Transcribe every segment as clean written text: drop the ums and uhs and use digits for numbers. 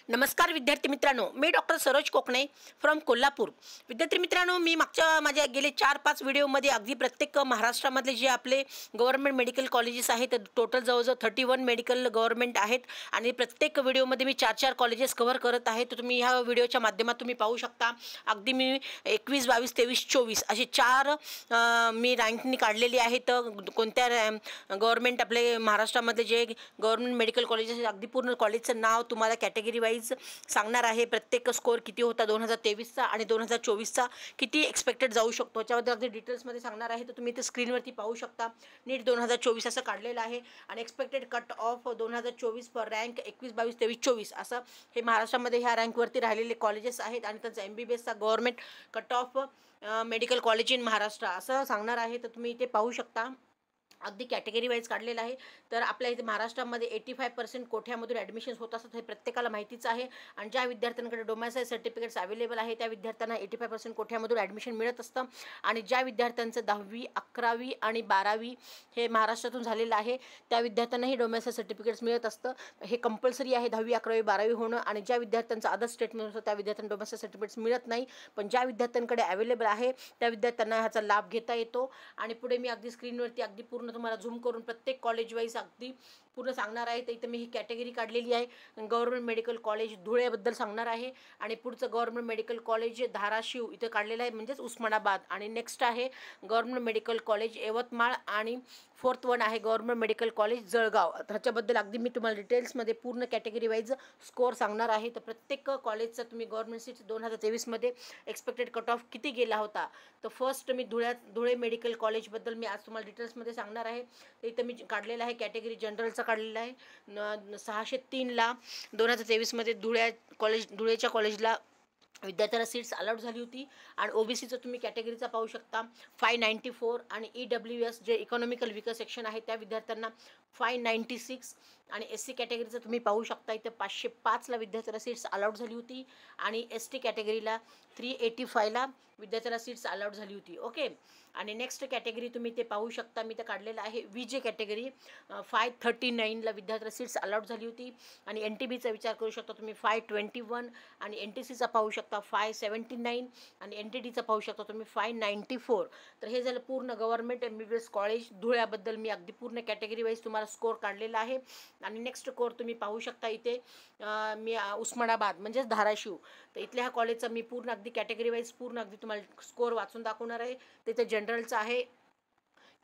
नमस्कार विद्यार्थी मित्रांनो, मी डॉक्टर सरोज कोकणे फ्रॉम कोल्हापूर। विद्यार्थी मित्रांनो, मी मागच्या माझ्या गेले 4-5 व्हिडिओमध्ये अगदी प्रत्येक महाराष्ट्रामधले जे आपले गव्हर्नमेंट मेडिकल कॉलेजेस आहेत, टोटल जवळजवळ 31 मेडिकल गव्हर्नमेंट आहेत आणि प्रत्येक व्हिडिओमध्ये मी 4-4 कॉलेजेस कव्हर करत आहे। तर तुम्ही ह्या व्हिडिओच्या माध्यमातून तुम्ही पाहू शकता, अगदी मी 21, 22, 23, 24 असे 4 मी रँकिंग काढलेली आहेत। कोणत्या गव्हर्नमेंट आपले महाराष्ट्रामध्ये जे गव्हर्नमेंट मेडिकल कॉलेजेस अगदी पूर्ण कॉलेजचं नाव तुम्हाला कॅटेगरी वाईज सांगणार आहे। प्रत्येक स्कोर किती होता 2023 चा आणि 2024 चा किती एक्सपेक्टेड जाऊ शकतो याच्याबद्दल अगदी डिटेल्समध्ये सांगणार आहे। तर तुम्ही इथे स्क्रीनवरती पाहू शकता, नीट 2024 असं काढलेलं आहे आणि expected cut of 2024 per rank 21, 22, 23, 24 असं हे महाराष्ट्रामध्ये ह्या रँकवरती राहिलेले कॉलेजेस आहेत आणि त्यांचा MBBS चा government cut off medical college in Maharashtra असं सांगणार आहे। तर तुम्ही इथे पाहू शकता, अगदी कॅटेगरी वाईज काढलेलं आहे। तर आपल्या इथे महाराष्ट्रामध्ये 85% कोठ्यामधून ॲडमिशन्स होत असतात हे प्रत्येकाला माहितीच आहे आणि ज्या विद्यार्थ्यांकडे डोमॅसाईल सर्टिफिकेट्स अवेलेबल आहे त्या विद्यार्थ्यांना 85% कोठ्यामधून ॲडमिशन मिळत असतं आणि ज्या विद्यार्थ्यांचं 10वी 11वी आणि 12वी हे महाराष्ट्रातून झालेलं आहे त्या विद्यार्थ्यांनाही डोमॅसाईल सर्टिफिकेट्स मिळत असतं। हे कंपल्सरी आहे 10वी 11वी 12वी होणं आणि ज्या विद्यार्थ्यांचं अदर स्टेटमध्ये होतं त्या विद्यार्थ्यांना डोमॅसाईल सर्टिफिकेट्स मिळत नाही, पण ज्या विद्यार्थ्यांकडे अवेलेबल आहे त्या विद्यार्थ्यांना ह्याचा लाभ घेता येतो। आणि पुढे मी अगदी स्क्रीनवरती अगदी पूर्ण तुम्हाला झूम करून प्रत्येक कॉलेज वाईज अगदी पूर्ण सांगणार आहे। तर इथं मी ही कॅटेगरी काढलेली आहे, गव्हर्नमेंट मेडिकल कॉलेज धुळेबद्दल सांगणार आहे आणि पुढचं गव्हर्नमेंट मेडिकल कॉलेज धाराशिव इथं काढलेलं आहे म्हणजेच उस्मानाबाद आणि नेक्स्ट आहे गव्हर्नमेंट मेडिकल कॉलेज यवतमाळ आणि 4th वन आहे गव्हर्नमेंट मेडिकल कॉलेज जळगाव। ह्याच्याबद्दल अगदी मी तुम्हाला डिटेल्समध्ये पूर्ण कॅटेगरी वाईज स्कोअर सांगणार आहे। तर प्रत्येक कॉलेजचा तुम्ही गव्हर्नमेंट सीट 2023मध्ये एक्सपेक्टेड कट ऑफ किती गेला होता। तर फर्स्ट मी धुळे मेडिकल कॉलेजबद्दल मी आज तुम्हाला डिटेल्समध्ये सांगणार आहे। तर इथं मी काढलेलं आहे कॅटेगरी जनरलचा काढलेला आहे 603ला 2023मध्ये धुळेच्या कॉलेजला विद्यार्थ्याला सीट्स अलाउड झाली होती आणि OBCचं तुम्ही कॅटेगरीचा पाहू शकता 594 आणि EWS जे इकॉनॉमिकल विकर सेक्शन आहे त्या विद्यार्थ्यांना 596 आणि SC कॅटेगरीचं तुम्ही पाहू शकता इथे 505ला विद्यार्थ्याला सीट्स अलाउड झाली होती आणि ST कॅटेगरीला 385ला विद्यार्थ्याला सीट्स अलाउड झाली होती। ओके, आणि नेक्स्ट कॅटेगरी तुम्ही ते पाहू शकता, मी ते काढलेलं आहे VJ कॅटेगरी 539ला विद्यार्थ्याला सीट्स अलाउड झाली होती आणि NTBचा विचार करू शकता तुम्ही 521 आणि NTCचा पाहू शकता 579 आणि NTDचा पाहू शकता तुम्ही 594। तर हे झालं पूर्ण गव्हर्नमेंट MBBS कॉलेज धुळ्याबद्दल मी अगदी पूर्ण कॅटेगरी वाईज तुम्हाला स्कोअर काढलेला आहे। आणि नेक्स्ट स्कोअर तुम्ही पाहू शकता इथे मी उस्मानाबाद म्हणजेच धाराशिव, तर इथल्या ह्या कॉलेजचा मी पूर्ण अगदी कॅटेगरी वाईज पूर्ण अगदी तुम्हाला स्कोअर वाचून दाखवणार आहे। तिथे जनरलचा आहे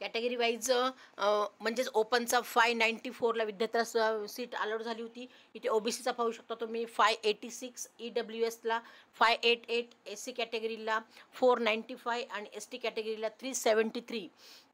कॅटेगरी वाईज म्हणजेच ओपनचा 594ला विद्यार्थ्याला सीट अलाउड झाली होती। इथे OBCचा पाहू शकता तुम्ही 586, EWSला 588, SC कॅटेगरीला 495 आणि ST कॅटेगरीला 373।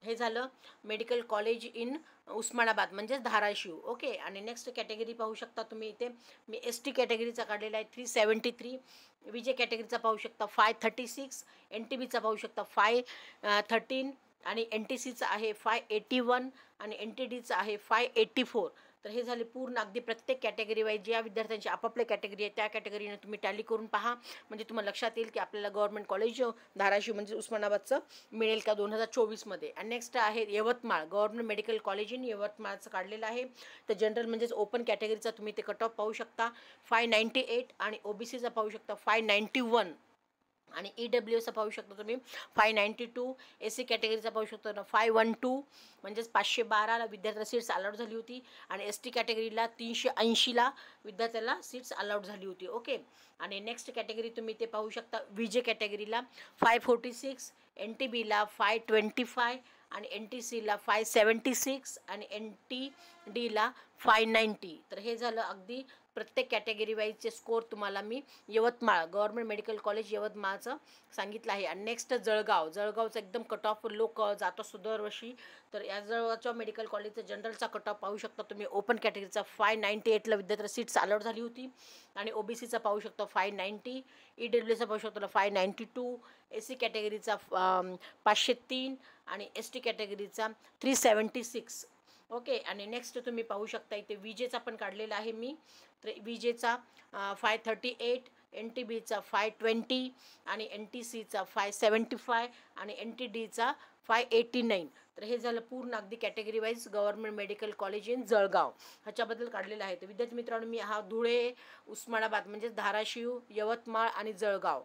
हे झालं मेडिकल कॉलेज इन उस्मानाबाद म्हणजेच धाराशिव। ओके, आणि नेक्स्ट कॅटेगरी पाहू शकता तुम्ही इथे मी ST कॅटेगरीचा काढलेला आहे 373, VJ कॅटेगरीचा पाहू शकता 536, NTBचा पाहू शकता 513 आणि NTCचा आहे 581 आणि NTDचा आहे 584। तर हे झाले पूर्ण अगदी प्रत्येक कॅटेगरी वाईज ज्या विद्यार्थ्यांची आपापल्या कॅटेगरी आहे त्या कॅटेगरीने तुम्ही टॅली करून पहा, म्हणजे तुम्हाला लक्षात येईल की आपल्याला गव्हर्नमेंट कॉलेज धाराशिव म्हणजे उस्मानाबादचं मिळेल का 2024मध्ये। आणि नेक्स्ट आहे Yavatmal government medical college in यवतमाळचं काढलेलं आहे। तर जनरल म्हणजेच ओपन कॅटेगरीचा तुम्ही ते कट ऑफ पाहू शकता 598 आणि OBCचा पाहू शकता 591 आणि EWSचा पाहू शकता तुम्ही 592, SC कॅटेगरीचा पाहू शकता 512 म्हणजेच 512ला विद्यार्थ्याला सीट्स अलाउड झाली होती आणि ST कॅटेगरीला 380ला विद्यार्थ्याला सीट्स अलाउड झाली होती। ओके, आणि नेक्स्ट कॅटेगरी तुम्ही ते पाहू शकता VJ कॅटेगरीला 546, NTBला 525 आणि NTCला 576 आणि NTDला 590। तर हे झालं अगदी प्रत्येक कॅटेगरी वाईजचे स्कोअर तुम्हाला मी यवतमाळ गव्हर्नमेंट मेडिकल कॉलेज यवतमाळचं सांगितलं आहे। आणि नेक्स्ट जळगावचं एकदम कट ऑफ लोक जात असतो दरवर्षी, तर या जळगावच्या मेडिकल कॉलेजचं जनरलचा कट ऑफ पाहू शकता तुम्ही ओपन कॅटेगरीचा 598ला विद्यार्थ्याला सीट्स अलाउड झाली होती आणि OBCचा पाहू शकता 590, EWSचा पाहू शकता 592, SC कॅटेगरीचा 503 आणि ST कॅटेगरीचा 376। ओके, आणि नेक्स्ट तुम्ही पाहू शकता इथे VJचा पण काढलेला आहे मी, तर VJचा 538, NTBचा 520 आणि NTCचा 575 आणि NTDचा 589. तर हे झालं पूर्ण अगदी category wise government medical college in Jalgaon ह्याच्याबद्दल काढलेलं आहे. तर विद्यार्थी मित्रांनो, मी हा धुळे, उस्मानाबाद म्हणजे धाराशिव, यवतमाळ आणि जळगाव,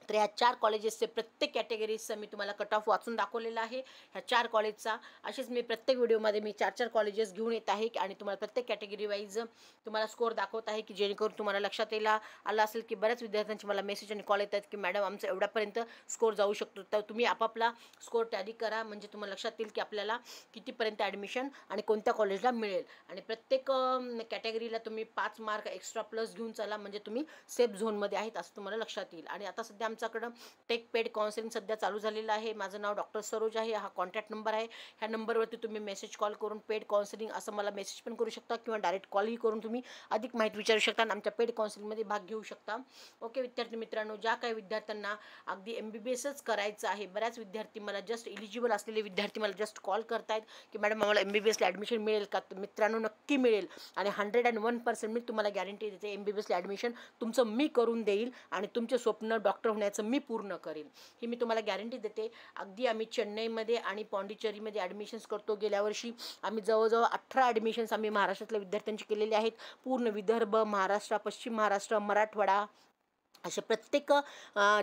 तर ह्या 4 कॉलेजेसचे प्रत्येक कॅटेगरीजचं मी तुम्हाला कट ऑफ वाचून दाखवलेला आहे. ह्या 4 कॉलेजचा असेच मी प्रत्येक व्हिडिओमध्ये मी 4 कॉलेजेस घेऊन येत आहे आणि तुम्हाला प्रत्येक कॅटेगरी वाईज तुम्हाला स्कोअर दाखवत आहे की जेणेकरून तुम्हाला लक्षात आलं असेल की बऱ्याच विद्यार्थ्यांचे मला मेसेज आणि कॉल येतात की मॅडम आमचं एवढ्यापर्यंत स्कोअर जाऊ शकतो. तर तुम्ही आपापला स्कोअर टॅली करा म्हणजे तुम्हाला लक्षात येईल की आपल्याला कितीपर्यंत ॲडमिशन आणि कोणत्या कॉलेजला मिळेल. आणि प्रत्येक कॅटेगरीला तुम्ही 5 मार्क एक्स्ट्रा प्लस घेऊन चला म्हणजे तुम्ही सेफ झोनमध्ये आहेत असं तुम्हाला लक्षात येईल. आणि आता सध्या आमच्याकडं टेक पेड काउन्सिलिंग सध्या चालू झालेलं आहे. माझं नाव डॉक्टर सरोज आहे. हा कॉन्टॅक्ट नंबर आहे. ह्या नंबरवरती तुम्ही मेसेज कॉल करून पेड काउन्सिलिंग असं मला मेसेज पण करू शकता किंवा डायरेक्ट कॉलही करून तुम्ही अधिक माहिती विचारू शकता आणि आमच्या पेड काउन्सिलिंगमध्ये भाग घेऊ शकता. ओके विद्यार्थी मित्रांनो, ज्या काही विद्यार्थ्यांना अगदी MBBSच करायचं आहे, बऱ्याच विद्यार्थी मला जस्ट इलिजिबल असलेले विद्यार्थी मला जस्ट कॉल करतायत की मॅडम आम्हाला MBBSला ॲडमिशन मिळेल का. मित्रांनो नक्की मिळेल आणि 101% मी तुम्हाला गॅरंटी देते MBBSला ॲडमिशन तुमचं मी करून देईल आणि तुमचे स्वप्न डॉक्टर होण्याचं मी पूर्ण करेन ही मी तुम्हाला गॅरंटी देते. अगदी आम्ही चेन्नईमध्ये आणि पॉंडिचेरीमध्ये ॲडमिशन्स करतो. गेल्या वर्षी आम्ही जवळजवळ 18 ॲडमिशन्स आम्ही महाराष्ट्रातल्या विद्यार्थ्यांची केलेले आहेत. पूर्ण विदर्भ, महाराष्ट्र, पश्चिम महाराष्ट्र, मराठवाडा असे प्रत्येक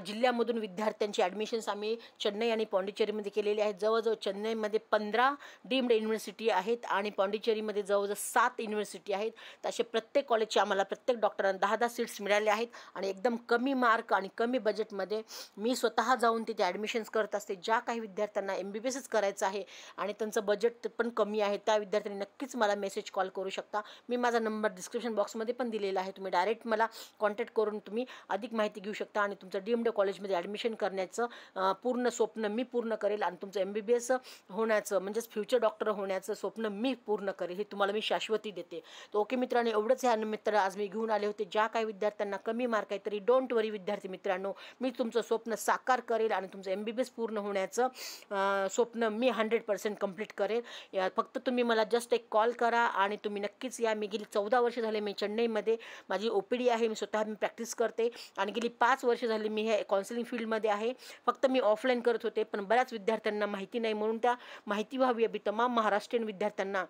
जिल्ह्यामधून विद्यार्थ्यांची ॲडमिशन्स आम्ही चेन्नई आणि पॉंडिचेरीमध्ये केलेले आहेत. जवळजवळ चेन्नईमध्ये 15 डीम्ड युनिव्हर्सिटी आहेत आणि पॉंडिचेरीमध्ये जवळजवळ 7 युनिव्हर्सिटी आहेत. तर असे प्रत्येक कॉलेजचे आम्हाला प्रत्येक डॉक्टरांना 10-10 सीट्स मिळाले आहेत आणि एकदम कमी मार्क आणि कमी बजेटमध्ये मी स्वतः जाऊन तिथे ॲडमिशन्स करत असते. ज्या काही विद्यार्थ्यांना MBBSच करायचं आहे आणि त्यांचं बजेट पण कमी आहे त्या विद्यार्थ्यांनी नक्कीच मला मेसेज कॉल करू शकता. मी माझा नंबर डिस्क्रिप्शन बॉक्समध्ये पण दिलेला आहे. तुम्ही डायरेक्ट मला कॉन्टॅक्ट करून तुम्ही अधिक माहिती घेऊ शकता आणि तुमचं डीम्ड कॉलेजमध्ये ॲडमिशन करण्याचं पूर्ण स्वप्न मी पूर्ण करेल आणि तुमचं MBBS होण्याचं म्हणजेच फ्युचर डॉक्टर होण्याचं स्वप्न मी पूर्ण करेल हे तुम्हाला मी शाश्वती देते. तर ओके मित्रांनो, एवढंच ह्या निमित्त आज मी घेऊन आले होते. ज्या काही विद्यार्थ्यांना कमी मार्क आहे तरी डोंट वरी विद्यार्थी मित्रांनो, मी तुमचं स्वप्न साकार करेल आणि तुमचं MBBS पूर्ण होण्याचं स्वप्न मी 100% कंप्लीट करेल. फक्त तुम्ही मला जस्ट एक कॉल करा आणि तुम्ही नक्कीच या. मी गेली 14 वर्ष झाले मी चेन्नईमध्ये माझी OPD आहे. मी स्वतः प्रॅक्टिस करते आणि गेली 5 वर्ष झाली मी हे काउन्सिलिंग फील्डमध्ये आहे. फक्त मी ऑफलाईन करत होते पण बऱ्याच विद्यार्थ्यांना माहिती नाही म्हणून त्या माहिती व्हावी अभी तमाम महाराष्ट्रीयन विद्यार्थ्यांना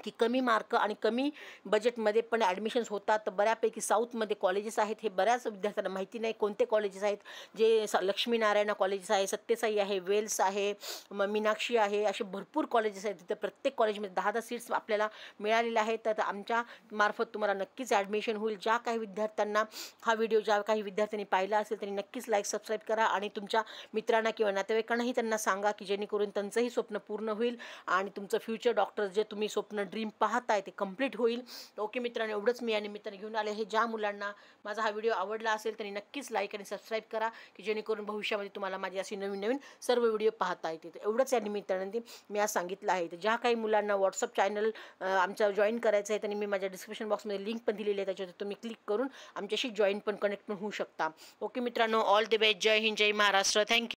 की कमी मार्क आणि कमी बजेटमध्ये पण ॲडमिशन्स होतात. तर बऱ्यापैकी साऊथमध्ये कॉलेजेस आहेत हे बऱ्याच विद्यार्थ्यांना माहिती नाही कोणते कॉलेजेस आहेत. जे लक्ष्मीनारायण कॉलेजेस आहे, सत्यसाई आहे, वेल्स आहे, मीनाक्षी आहे, असे भरपूर कॉलेजेस आहेत. तिथे प्रत्येक कॉलेजमध्ये 10-10 सीट्स आपल्याला मिळालेल्या आहेत. तर आमच्या मार्फत तुम्हाला नक्कीच ॲडमिशन होईल. ज्या काही विद्यार्थ्यांना हा व्हिडिओ ज्या काही विद्यार्थ्यांनी पाहिला असेल त्यांनी नक्कीच लाईक सबस्क्राईब करा आणि तुमच्या मित्रांना किंवा नातेवाईकांनाही त्यांना सांगा की जेणेकरून त्यांचंही स्वप्न पूर्ण होईल आणि तुमचं फ्युचर डॉक्टर जे तुम्ही स्वप्न ड्रीम पाहताय ते कंप्लीट होईल. ओके मित्रांनो, एवढंच मी या निमित्ताने घेऊन आले. हे ज्या मुलांना माझा हा व्हिडिओ आवडला असेल त्यांनी नक्कीच लाईक आणि सबस्क्राईब करा की जेणेकरून भविष्यामध्ये तुम्हाला माझी अशी नवीन सर्व व्हिडिओ पाहता येतील. एवढंच या निमित्ताने मी आज सांगितलं आहे. तर ज्या काही मुलांना व्हॉट्सअप चॅनल आमच्या जॉईन करायचं आहे त्यांनी मी माझ्या डिस्क्रिप्शन बॉक्समध्ये लिंक पण दिलेली आहे. त्याच्यावर तुम्ही क्लिक करून आमच्याशी जॉईन पण कनेक्ट पण होऊ शकता. ओके मित्रांनो, ऑल द बेस्ट. जय हिंद, जय महाराष्ट्र. थँक्यू.